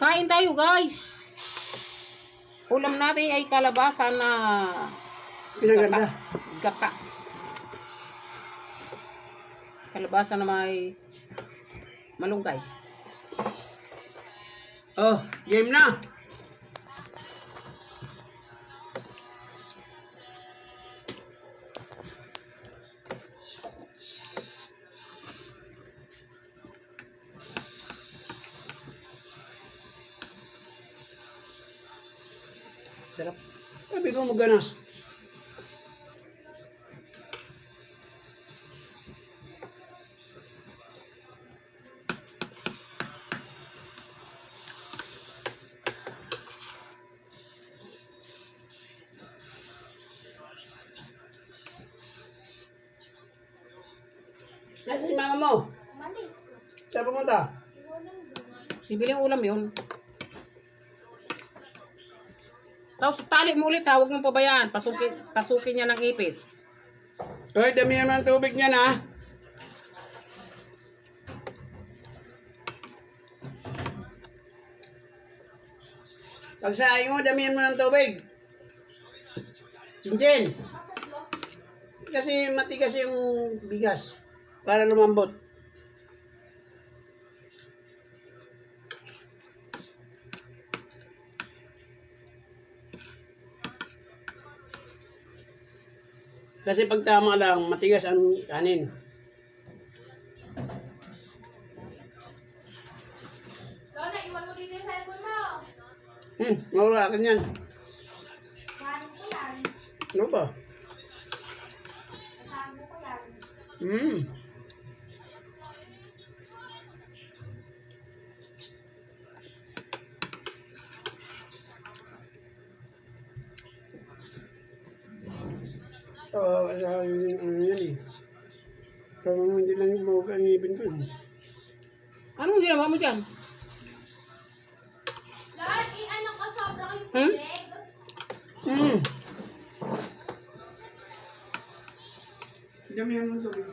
Kain tayo, guys. Ulam natin ay kalabasa na Pinaganda. gata. Kalabasa na may malunggay. Oh, game na. Sarap. Sabi ko maganas. Nasaan si mama mo? Malis. Saan pumunta? Bibili yung ulam yun. Tapos tali mo ulit ha, huwag mong pabayaan. Pasukin niya ng ipis. Hoy, damihan mo ang tubig niyan ha. Pagsaing mo, damihan mo ng tubig. Chinchin. Kasi matigas yung bigas. Para lumambot. Kasi pag tama lang, matigas ang kanin. Lola, iwan mo dito yung cellphone mo. Mawala ka niyan. Kasama ko yan. Ano ba? Kasama ko yan. Ano yan eh. Parang hindi lang yung mawag ang ngipin ko. Anong ginawa mo dyan? Lola, ano ka sobra kayong tubig? Dami ang tubig.